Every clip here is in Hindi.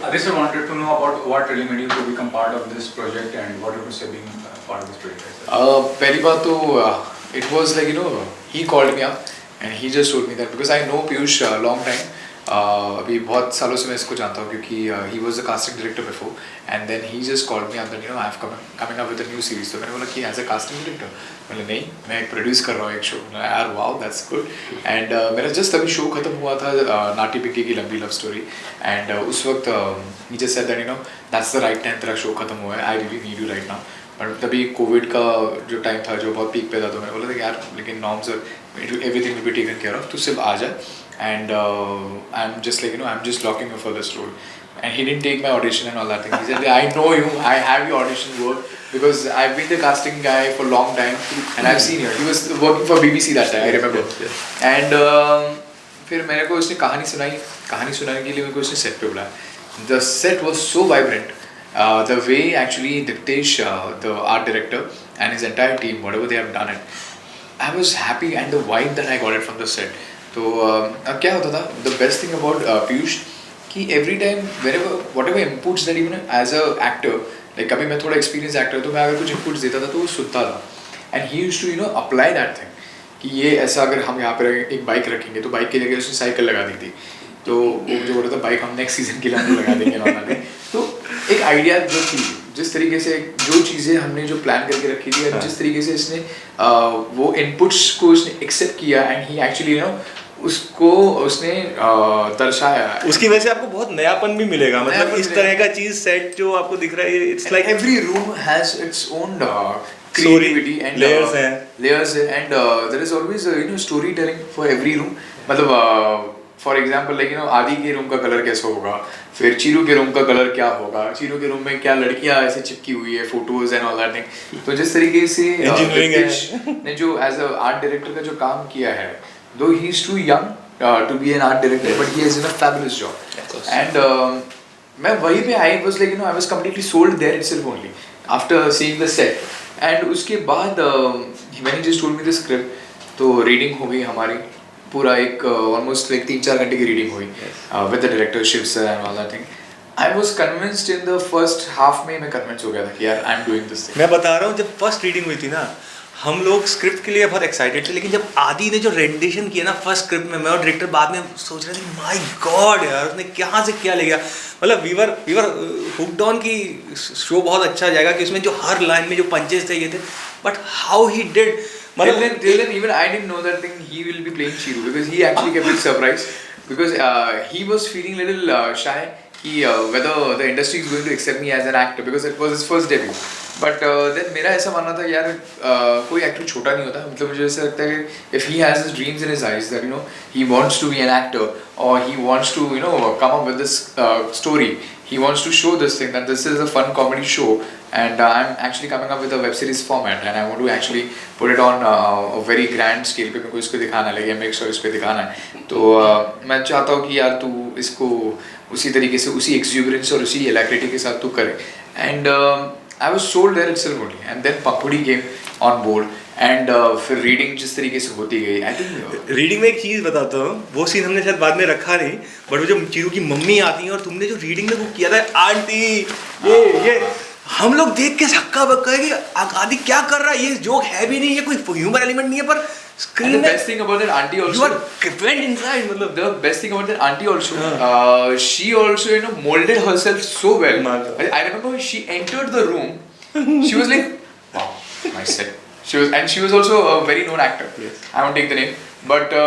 I just wanted to know about what really made you to become part of this project and what it was being part of this project as well. पहली बात तो it was like he called me up and he just told me that because I know Piyush long time. अभी बहुत सालों से मैं इसको जानता हूँ क्योंकि he was the casting director before and then he just called me up that I've coming up with a new series. तो मैंने बोला कि as a casting director मैंने नहीं मैं एक प्रोड्यूस कर रहा हूँ एक शो. यार wow that's good. And मेरा just अभी शो खत्म हुआ था नाटी पिक्की की लंबी लव स्टोरी and उस वक्त he just said that that's the right time तेरा शो खत्म हुआ है. I really need you right now. But तभी कोविड का जो टाइम था जो बहुत पीक पे था तो मैंने बोला था यार लेकिन norms everything will be taken care of. तो सिर्फ आ जा and I'm just like I'm just locking you for this role. And he didn't take my audition and all that thing. He said, I know you, I have your audition work because I've been the casting guy for a long time and I've seen you. He was working for BBC that time, I remember. And फिर मेरे को उसने कहानी सुनाने के लिए मेरे को उसने सेट पे बुलाया. The set was so vibrant. The way actually Diktesh, the art director and his entire team, whatever they have done it, I was happy and the vibe that I got it from the set. तो अब क्या होता था the best thing about Piyush कि every time whatever inputs that even as a actor like कभी मैं थोड़ा एक्सपीरियंस एक्टर तो मैं अगर कुछ inputs देता था तो वो सुनता था and he used to apply that thing कि ये ऐसा अगर हम यहाँ पर एक बाइक रखेंगे तो बाइक की जगह उसने साइकिल लगा दी थी तो वो जो बोल रहा था बाइक हम नेक्स्ट सीजन के लिए हम लगा देंगे नॉर्मली. तो एक आइडिया जो थी जिस तरीके से जो चीज़ें हमने जो प्लान करके रखी थी जिस तरीके से इसने वो इनपुट्स को उसने एक्सेप्ट किया एंड ही एक्चुअली उसको उसने दर्शाया. उसकी वजह से आपको बहुत नयापन भी मिलेगा मतलब इस तरह का चीज सेट जो आपको दिख रहा है it's like every room has its own creativity and layers and there is always story telling for every room. मतलब फॉर एग्जाम्पल लाइक आदि के रूम का कलर कैसा होगा फिर चीरू के रूम का कलर क्या होगा चीरू के रूम में क्या लड़कियां ऐसे चिपकी हुई है photos and all that thing. तो जिस तरीके से ने जो एज अ आर्ट डायरेक्टर का जो काम किया है though he is too young to be an art director but he has done a fabulous job and मैं वहीं पे I was like I was completely sold there itself only after seeing the set. And उसके बाद when he just told me the script तो रीडिंग हो गई हमारी पूरा एक ऑलमोस्ट लाइक 3-4 घंटे की रीडिंग हुई with the director Shiv sir and all that thing. I was convinced in the first half में मैं कन्विंस हो गया था कि यार I am doing this thing. मैं बता रहा हूँ जब फर्स्ट रीडिंग हुई थी ना हम लोग स्क्रिप्ट के लिए बहुत एक्साइटेड थे लेकिन जब आदि ने जो रेंडिशन किया ना फर्स्ट स्क्रिप्ट में मैं और डायरेक्टर बाद में सोच रहे थे माय गॉड यार उसने कहाँ से क्या ले गया. मतलब वी वर हुक्ड ऑन की शो बहुत अच्छा जाएगा कि उसमें जो हर लाइन में जो पंचेस थे ये थे but how he did. Till then even I didn't know that thing he will be playing Chiru because he actually kept it surprise because he was feeling little shy whether the industry is going to accept me as an actor because it was his first debut. But then मेरा ऐसा मानना था यार कोई एक्टर छोटा नहीं होता. मतलब मुझे ऐसा लगता है कि if he has his dreams in his eyes that he wants to be an actor or he wants to come up with this story, he wants to show this thing that this is a fun comedy show and I'm actually coming up with a web series format and I want to actually put it on a very grand scale पे मेरे को इसको दिखाना है like make sure इसको दिखाना है. तो मैं चाहता हूँ कि यार तू इसको उसी तरीके से उसी एक्सुबरेंस और उसी एलैक्रिटी के साथ तू करे. And I was sold there itself only and then Pampudi came on board and फिर रीडिंग जिस तरीके से होती गई आई थिंक रीडिंग में एक चीज़ बताता हूँ वो सीन हमने शायद बाद में रखा नहीं बट वो जो चीरू की मम्मी आती हैं और तुमने जो रीडिंग में वो किया था आंटी ये हम लोग देख के हक्का बक्का है कि आदि क्या कर रहा है ये जोक है भी नहीं ये कोई ह्यूमर एलिमेंट नहीं है पर screen and the best thing about that auntie also you are went inside मतलब the best thing about that auntie also she also molded herself so well. I remember when she entered the room she was like wow my set she was also a very known actor. Yes. I won't take the name but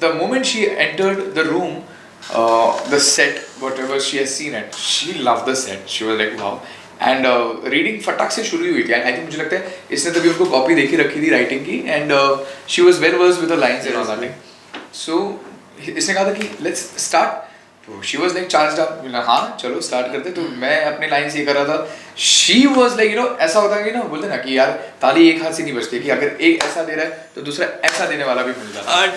the moment she entered the room the set whatever she has seen it she loved the set she was like wow and reading फटाक से शुरू हुई थी आई थिंक मुझे लगता है इसने तभी उनको कॉपी देखी रखी थी राइटिंग की and she was well versed with the lines and all that thing. So इसने कहा था कि लेट्स स्टार्ट तो she was like charged up. हाँ चलो स्टार्ट करते. तो मैं अपने लाइन से ये कर रहा था शी वाज लाइक ऐसा होता है कि बोलते ना कि यार ताली एक हाथ से नहीं बजती कि अगर एक ऐसा दे रहा है तो दूसरा ऐसा देने वाला भी मिल जाता है.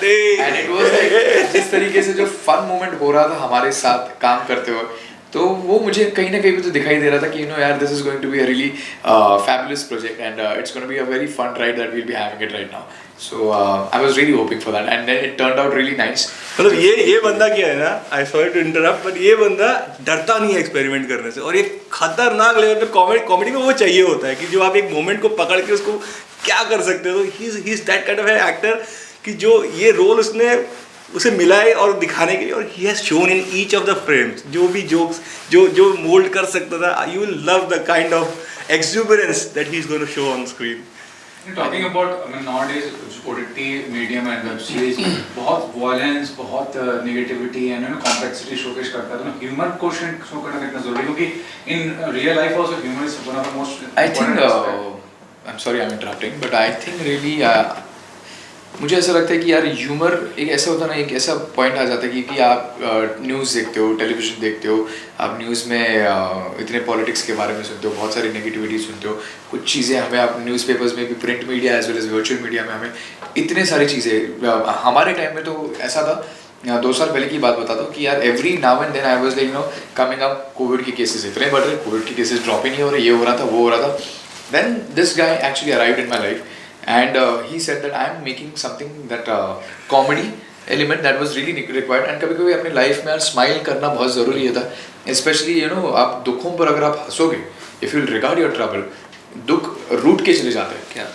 एंड इट वाज लाइक जिस तरीके से जो फन मोमेंट हो रहा था हमारे साथ काम करते हुए तो वो मुझे कहीं ना कहीं पे तो दिखाई दे रहा था कि यार this is going to be a really fabulous project and it's going to be a very fun ride that we will be having it right now. So I was really hoping for that, and then it turned out really nice. मतलब ये बंदा क्या है ना, I sorry to interrupt, but ये बंदा डरता नहीं है एक्सपेरिमेंट करने से, और ये खतरनाक लेवल पे कॉमेडी में वो चाहिए होता है कि जो आप एक मोमेंट को पकड़ के उसको क्या कर सकते हो. He is that kind of actor कि जो ये रोल उसने उसे मिला है और दिखाने के लिए, और he has shown in each of the frames जो भी जोक्स जो मोल्ड कर सकता था. You will love the kind of exuberance that he is going to show on screen. Talking about, I mean, nowadays OTT medium and web series बहुत violence, बहुत negativity and complexity showcase करता है, तो humor quotient show करना कितना जरूरी है, क्योंकि in real life also humor is one of the most I think important I'm sorry I'm interrupting, but I think really मुझे ऐसा लगता है कि यार ह्यूमर एक ऐसा होता है ना, एक ऐसा पॉइंट आ जाता है कि आप न्यूज़ देखते हो, टेलीविज़न देखते हो, आप न्यूज़ में इतने पॉलिटिक्स के बारे में सुनते हो, बहुत सारी नेगेटिविटी सुनते हो, कुछ चीज़ें हमें आप न्यूज़पेपर्स में भी, print media as well as virtual media में हमें इतने सारी चीज़ें. हमारे टाइम में तो ऐसा था, 2 साल पहले की बात बताता हूँ कि यार every now and then I was like coming up, covid के केसेस इतने बढ़ रहे, कोविड के केसेस ड्रॉप ही नहीं हो रहे, ये हो रहा था, वो हो रहा था. Then this guy actually arrived in my life. And he said that I am making something that comedy element that was really required. And कभी कभी अपनी लाइफ में यार स्माइल करना बहुत ज़रूरी था, स्पेशली आप दुखों पर अगर आप हंसोगे, if you regard your trouble, दुख रूट के चले जाते हैं क्या.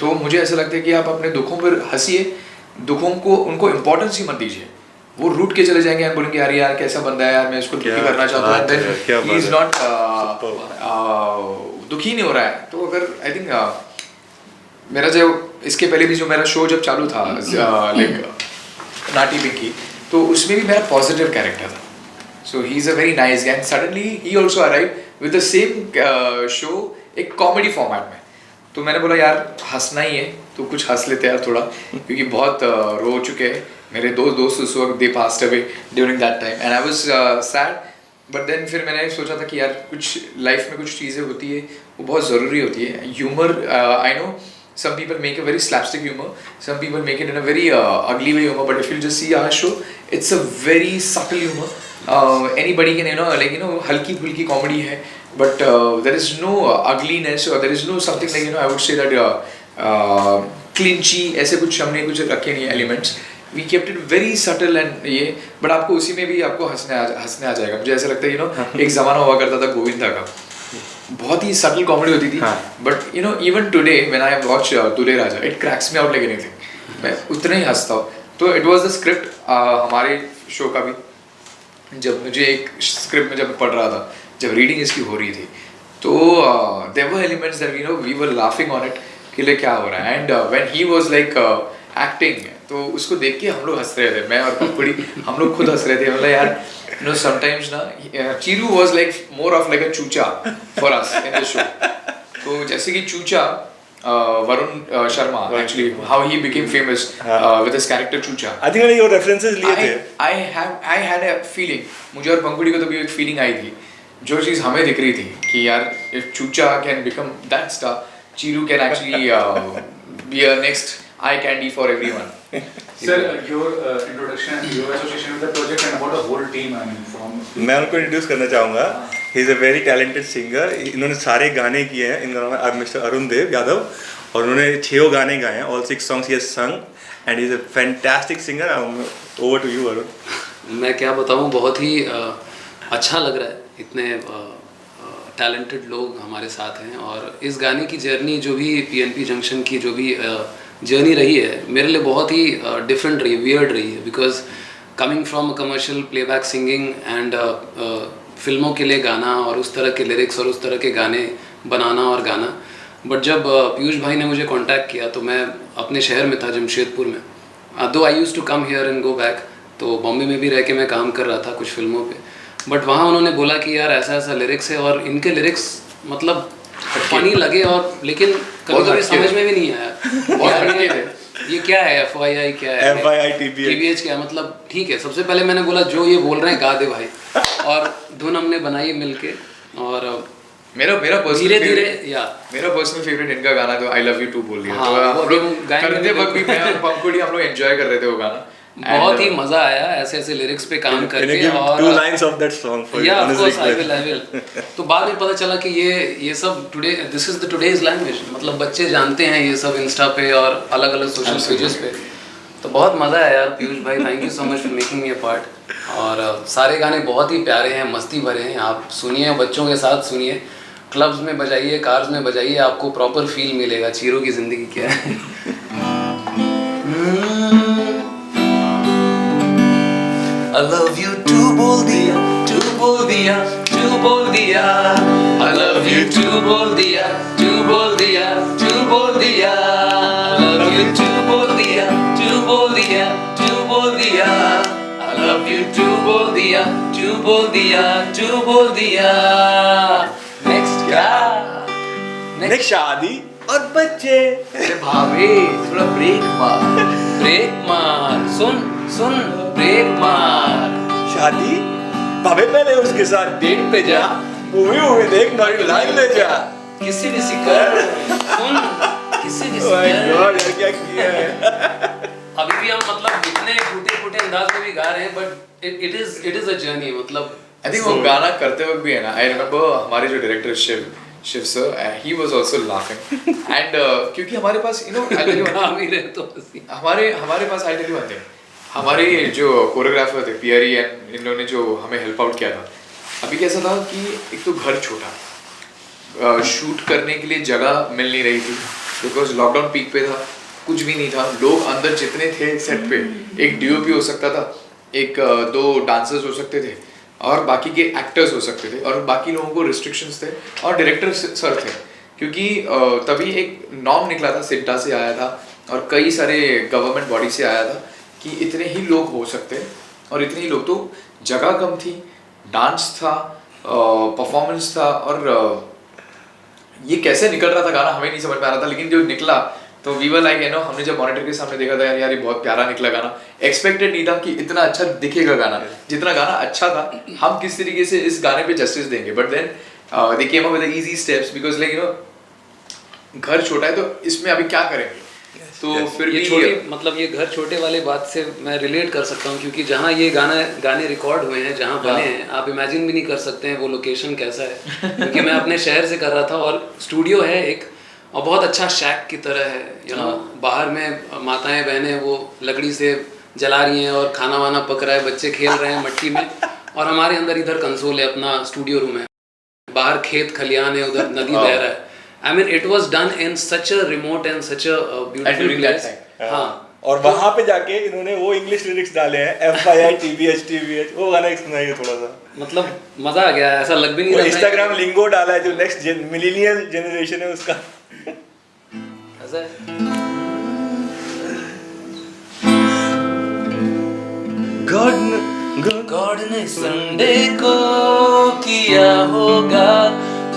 तो मुझे ऐसा लगता है कि आप अपने दुखों पर हंसिए, दुखों को उनको इम्पोर्टेंस ही मत दीजिए. वो रूट के चले जाएंगे और बोलेंगे यार कैसा बंदा है यार, मैं इसको दुखी करना चाहता हूँ, देन ही इज़ नॉट दुखी नहीं हो रहा है. तो अगर आई थिंक मेरा जो इसके पहले भी जो मेरा शो जब चालू था लाइक नाटी पिंकी, तो उसमें भी मेरा पॉजिटिव कैरेक्टर था. So he is a very nice guy. Suddenly he also arrive with the same show एक कॉमेडी फॉर्मेट में. तो मैंने बोला यार हंसना ही है तो कुछ हंस लेते यार थोड़ा, क्योंकि बहुत रो चुके हैं मेरे दोस्त उस वक्त, they passed away during that time and I was sad. But then फिर मैंने सोचा था कि यार कुछ लाइफ में कुछ चीज़ें होती है वो बहुत ज़रूरी होती है. Humour, I know some people make a very slapstick humor, some people make it in a very ugly way humor, but if you just see our show, it's a very subtle humor. Anybody can halki phulki comedy hai, but there is no ugliness or there is no something like I would say that clinchy ऐसे कुछ हमने कुछ रखे नहीं elements. We kept it very subtle and ये, but आपको उसी में भी आपको हंसने आ जाएगा. मुझे ऐसा लगता है एक ज़माना हुआ करता था गोविंदा का, बहुत ही सटल कॉमेडी होती थी, but even today when I watch Dulhe Raja, it cracks me out like anything. मैं उतना ही हंसता हूँ. तो इट वाज द स्क्रिप्ट हमारे शो का भी. जब मुझे एक स्क्रिप्ट में जब पढ़ रहा था, जब रीडिंग इसकी हो रही थी, तो there were elements that we were laughing on it कि ले क्या हो रहा है. And when he was like acting, तो उसको देख के हम लोग हंस रहे थे, मैं और पकड़ी हम लोग खुद हंस रहे थे. मतलब यार sometimes Chiru was like more of like a chucha for us in the show. तो जैसे कि चूचा Varun Sharma, actually how he became famous with his character चूचा. I think मैंने ये references लिए थे. I had a feeling, मुझे और पंकुड़ी को तो भी एक feeling आई थी, जो चीज़ हमें दिख रही थी कि यार if चूचा can become that star, Chiru can actually be a next eye candy for everyone. Sir, your introduction, your association with the project and about the whole team, I mean, from. मैं उनको इंट्रोड्यूस करना चाहूँगा. ही is a very talented singer. इन्होंने सारे गाने किए हैं. इनका नाम है मिस्टर अरुण देव यादव, और उन्होंने 6 गाने गाए हैं. All 6 songs he has sung and he is a fantastic singer. Over to you Arun. मैं क्या बताऊँ, बहुत ही अच्छा लग रहा है, इतने टैलेंटेड लोग हमारे साथ हैं. और इस गाने की जर्नी, जो भी PNP जंक्शन की जो भी जर्नी रही है, मेरे लिए बहुत ही डिफरेंट रही है, वियर्ड रही है. Because coming from commercial playback singing and फिल्मों के लिए गाना और उस तरह के लिरिक्स और उस तरह के गाने बनाना और गाना. बट जब पीयूष भाई ने मुझे कांटेक्ट किया, तो मैं अपने शहर में था, जमशेदपुर में. दो I use to come here and go back, तो बॉम्बे में भी रह के मैं काम कर रहा था कुछ फिल्मों पे. बट वहाँ उन्होंने बोला कि यार ऐसा ऐसा लिरिक्स है, और इनके लिरिक्स मतलब फनी लगे, और लेकिन कभी-कभी समझ में भी नहीं आया ये क्या है, FYI क्या है, FYI TBH क्या है. मतलब ठीक है, सबसे पहले मैंने बोला जो ये बोल रहे हैं गा दे भाई, और धुन हमने बनाई मिलके. और मेरा धीरे-धीरे मेरा पर्सनल फेवरेट इनका गाना तो आई लव यू टू बोल दिया. तो हम लोग करते वक्त भी मैं और पंकुड़ी हम लोग एंजॉय कर रहे थे वो गाना. बहुत ही मजा आया ऐसे ऐसे लिरिक्स पे काम Can you करके give और 2 lines of that song for या on of his course I request? Will तो बाद में पता चला कि ये सब today this is the today's language, मतलब बच्चे जानते हैं ये सब इंस्टा पे और अलग अलग सोशल पेजेस पे। तो बहुत मज़ा आया यार पीयूष भाई, thank you so much for making me a part. और सारे गाने बहुत ही प्यारे हैं, मस्ती भरे हैं, आप सुनिए, बच्चों के साथ सुनिए, क्लब्स में बजाइए, कार्स में बजाइए, आपको प्रॉपर फील मिलेगा चीरों की ज़िंदगी क्या है। I love you too बोल दिया, too बोल दिया, too बोल दिया। I love you too बोल दिया, too बोल दिया, too बोल दिया। I love you too बोल दिया, too बोल दिया, too बोल दिया। I love you too बोल दिया, too बोल दिया, too बोल दिया। Next क्या? Next शादी और बच्चे। अरे भाभी थोड़ा ब्रेक मार। ब्रेक मार, सुन सुन ब्रेक मार। शादी भाभी पहले उसके साथ डेट पे जा, मूवी देख, नॉट लाइन ले जा। किसी भी सिकर सुन, किसी भी Oh my सिकर। God, यार क्या किया है। अभी भी हम मतलब इतने टूटे फूटे अंदाज में भी गा रहे हैं, but it is a journey, मतलब आई थिंक वो गाना करते वक्त भी है ना, आई रिमेम्बर हमारे जो director Shiv sir, he was also laughing and क्योंकि हमारे पास you know I tell you गा भी रहे तो हंसी। हमारे पास I tell you one thing, हमारे जो कोरियोग्राफर थे पियरी एंड इन लोगों ने जो हमें हेल्प आउट किया था, अभी कैसा था कि एक तो घर छोटा, शूट करने के लिए जगह मिल नहीं रही थी बिकॉज लॉकडाउन पीक पे था, कुछ भी नहीं था, लोग अंदर जितने थे सेट पे, एक डीओपी हो सकता था, एक 2 डांसर्स हो सकते थे और बाकी के एक्टर्स हो सकते थे, और बाकी लोगों को रिस्ट्रिक्शंस थे और डायरेक्टर सर थे, क्योंकि तभी एक नॉर्म निकला था, सिड्डा से आया था और कई सारे गवर्नमेंट बॉडी से आया था कि इतने ही लोग हो सकते हैं, और इतने ही लोग, तो जगह कम थी, डांस था, परफॉर्मेंस था, और ये कैसे निकल रहा था गाना हमें नहीं समझ में आ रहा था, लेकिन जो निकला तो वी वर लाइक हमने जब मॉनिटर के सामने देखा था यार ये बहुत प्यारा निकला गाना, एक्सपेक्टेड नहीं था कि इतना अच्छा दिखेगा गाना, जितना गाना अच्छा था हम किस तरीके से इस गाने पे जस्टिस देंगे, but then they came up with easy steps because like घर छोटा है तो इसमें अभी क्या करेंगे, तो फिर ये भी छोटी मतलब ये घर छोटे वाले बात से मैं रिलेट कर सकता हूँ, क्योंकि जहाँ ये गाने रिकॉर्ड हुए हैं, जहाँ बने हैं, आप इमेजिन भी नहीं कर सकते हैं वो लोकेशन कैसा है, क्योंकि मैं अपने शहर से कर रहा था और स्टूडियो है एक, और बहुत अच्छा शैक की तरह है, यू नो, बाहर में माताएं बहनें वो लकड़ी से जला रही हैं और खाना वाना पक रहा है, बच्चे खेल रहे हैं मट्टी में, और हमारे अंदर इधर कंसोल है, अपना स्टूडियो रूम है, बाहर खेत खलियान है, उधर नदी बह रहा है। I mean, it was done in such a remote and such a beautiful place. हाँ। और वहाँ पे जाके इन्होंने वो इंग्लिश लिरिक्स डाले हैं, FYI TBH वो गाना एक सुनाइए थोड़ा सा। मतलब मजा आ गया, ऐसा लग भी नहीं वो रहा था। इंस्टाग्राम लिंगो डाला है जो नेक्स्ट मिलेनियल जनरेशन है उसका। ऐसा है। गॉड ने संडे को किया होगा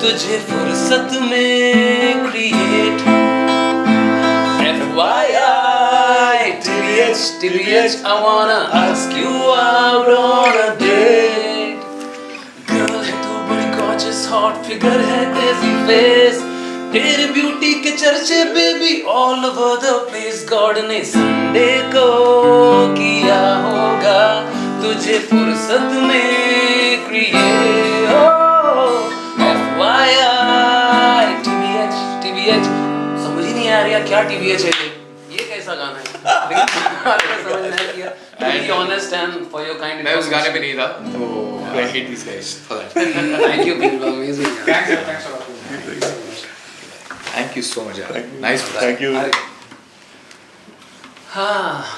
तुझे फुर्सत में create, FYI TBH I wanna ask you out on a date। Girl है तू बड़ी gorgeous, hot figure है, crazy face, तेरे ब्यूटी के चर्चे baby all over the place। God ने संडे को किया होगा तुझे फुर्सत में क्रिएट, FYI TBH समझ ही नहीं आ रहा क्या TBH है, ये कैसा गाना है, लेकिन समझ में आया कि to be honest and for your kind मैं उस गाने पे नहीं था, तो I hate these guys for that. thank you people, amazing यार। Thanks a lot. Thank you so much यार, nice बताया। Thank you। अरे हाँ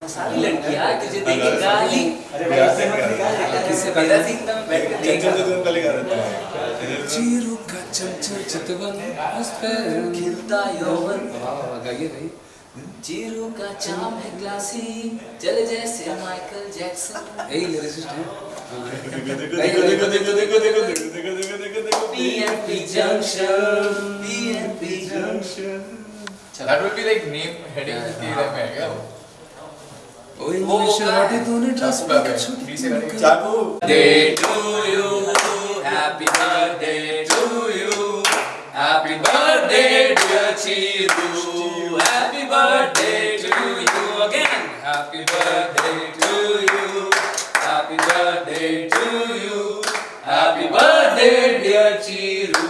सारी लड़कियां तुझे देंगी गाली, किससे मेरा सीन चीरू का चमचम चितवन उस पे खिलता यौवन, गाइए भाई। चीरू का चाम है क्लासी, चले जैसे माइकल जैक्सन, यही लिरिसिस्ट है। PNP Junction, PNP Junction. That would be like name heading the theater में है क्या? ओ इंग्लिश हॉटी तूने ड्रेस चाकू. Day to you, happy birthday to you, happy birthday dear Chiru, happy birthday to you again, happy birthday to you, happy birthday to you, happy birthday dear Chiru,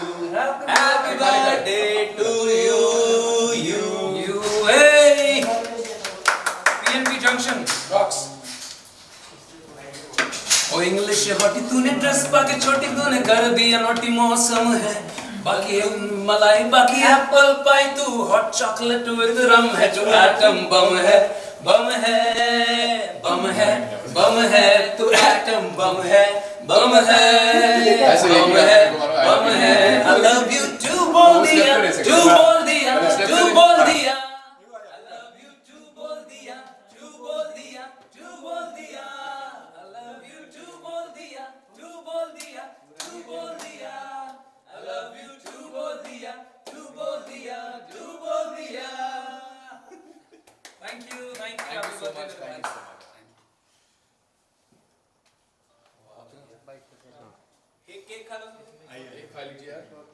happy birthday to you, hey, PNP Junction rocks. O English hottie तूने ड्रेस पाके छोटी तूने कर दिया नोटी मौसम है बाकी मलाई बाकी एप्पल पाई तू हॉट चॉकलेट विद रम है जो एटम बम है बम है बम है बम है तू एटम बम है बम है बम है आई लव यू टू बोल दिया टू बोल दिया टू बोल दिया I love you टू बोल दिया टू बोल दिया टू बोल दिया I love you टू बोल दिया टू बोल दिया टू बोल दिया I love you टू बोल दिया टू बोल दिया टू बोल दिया Thank you so much. एक केक खा लो. खा लीजिए यार.